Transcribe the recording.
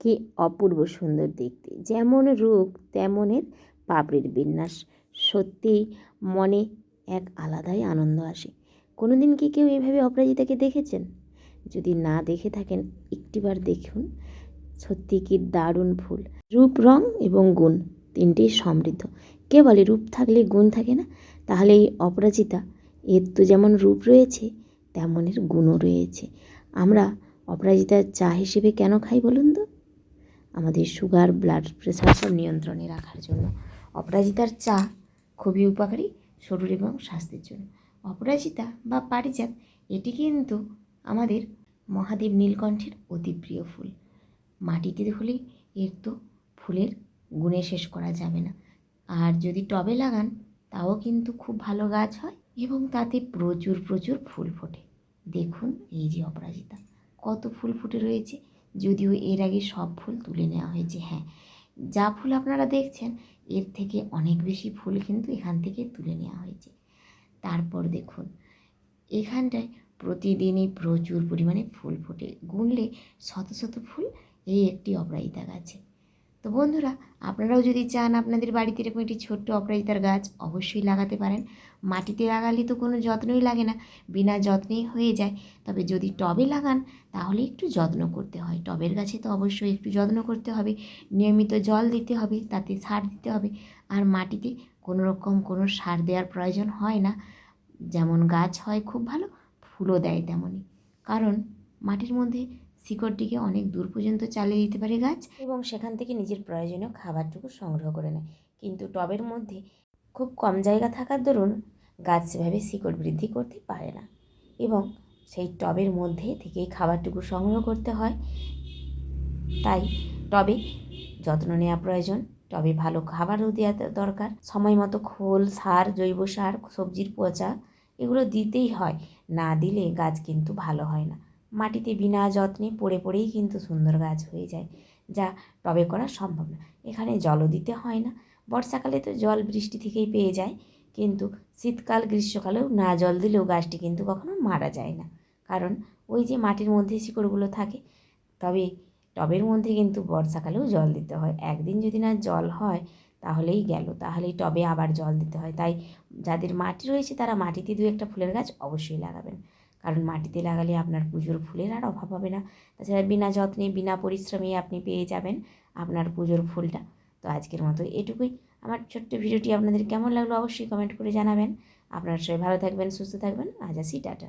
কি অপূর্ব সুন্দর দেখতে, যেমন রূপ তেমনের পাপড়ির বিন্যাস। সত্যিই মনে এক আলাদাই আনন্দ আসে। কোনো দিন কি কেউ এভাবে অপরাজিতাকে দেখেছেন? যদি না দেখে থাকেন একটিবার দেখুন। সত্যি কি দারুণ ফুল। রূপ, রং এবং গুণ তিনটেই সমৃদ্ধ। কে বলে রূপ থাকলে গুণ থাকে না? তাহলে এই অপরাজিতা, এর তো যেমন রূপ রয়েছে তেমনের গুণও রয়েছে। আমরা অপরাজিতার চা হিসেবে কেন খাই বলুন তো? আমাদের সুগার, ব্লাড প্রেশার সব নিয়ন্ত্রণে রাখার জন্য। অপরাজিতার চা খুবই উপকারী শরীর এবং স্বাস্থ্যের জন্য। অপরাজিতা বা পারিজাত এটি কিন্তু আমাদের মহাদেব নীলকণ্ঠের অতি প্রিয় ফুল। মাটিতে হলে এর তো ফুলের গুণে শেষ করা যাবে না। আর যদি টবে লাগান তাও কিন্তু খুব ভালো গাছ হয় এবং তাতে প্রচুর প্রচুর ফুল ফোটে। দেখুন এই যে অপরাজিতা, কত ফুল ফুটে রয়েছে। যদিও এর আগে সব ফুল তুলে নেওয়া হয়েছে। হ্যাঁ, যা ফুল আপনারা দেখছেন এর থেকে অনেক বেশি ফুল কিন্তু এখান থেকে তুলে নেওয়া হয়েছে। তারপর দেখুন এখানটায় প্রতিদিনই প্রচুর পরিমাণে ফুল ফোটে, গুনলে শত শত ফুল এই একটি অপরাজিতা গাছে। তো বন্ধুরা, আপনারাও যদি চান আপনাদের বাড়িতে এরকম একটি ছোট্ট অপরাজিতার গাছ অবশ্যই লাগাতে পারেন। মাটিতে লাগালে তো কোনো যত্নই লাগে না, বিনা যত্নেই হয়ে যায়। তবে যদি টবে লাগান তাহলে একটু যত্ন করতে হয়। টবের গাছে তো অবশ্যই একটু যত্ন করতে হবে, নিয়মিত জল দিতে হবে, তাতে সার দিতে হবে। আর মাটিতে কোনো রকম কোনো সার দেওয়ার প্রয়োজন হয় না। যেমন গাছ হয় খুব ভালো, ফুলও দেয় তেমনই। কারণ মাটির মধ্যে শিকড়টিকে অনেক দূর পর্যন্ত চালিয়ে দিতে পারে গাছ এবং সেখান থেকে নিজের প্রয়োজনীয় খাবারটুকু সংগ্রহ করে নেয়। কিন্তু টবের মধ্যে খুব কম জায়গা থাকার দরুন গাছ সেভাবে শিকড় বৃদ্ধি করতে পারে না এবং সেই টবের মধ্যে থেকেই খাবারটুকু সংগ্রহ করতে হয়। তাই টবে যত্ন নেওয়া প্রয়োজন। টবে ভালো খাবারও দেওয়া দরকার। সময় মতো খোল, সার, জৈব সার, সবজির পচা এগুলো দিতেই হয়। না দিলে গাছ কিন্তু ভালো হয় না। মাটিতে বিনা যত্নে পড়ে পড়েই কিন্তু সুন্দর গাছ হয়ে যায়, যা টবে করা সম্ভব না। এখানে জলও দিতে হয় না। বর্ষাকালে তো জল বৃষ্টি থেকেই পেয়ে যায়, কিন্তু শীতকাল, গ্রীষ্মকালেও না জল দিলেও গাছটি কিন্তু কখনো মারা যায় না। কারণ ওই যে মাটির মধ্যে শিকড়গুলো থাকে। তবে টবের মধ্যে কিন্তু বর্ষাকালেও জল দিতে হয়। একদিন যদি না জল হয় তাহলেই গেল, তাহলেই টবে আবার জল দিতে হয়। তাই যাদের মাটি রয়েছে তারা মাটিতে দু একটা ফুলের গাছ অবশ্যই লাগাবেন। কারণ মাটিতে লাগালে আপনার পুজোর ফুলের আর অভাব হবে না। তাছাড়া বিনা যত্নে, বিনা পরিশ্রমে আপনি পেয়ে যাবেন আপনার পুজোর ফুলটা। তো আজকের মতো এটুকুই। আমার ছোট্ট ভিডিওটি আপনাদের কেমন লাগলো অবশ্যই কমেন্ট করে জানাবেন। আপনারা সবাই ভালো থাকবেন, সুস্থ থাকবেন। আজ আসি, টাটা।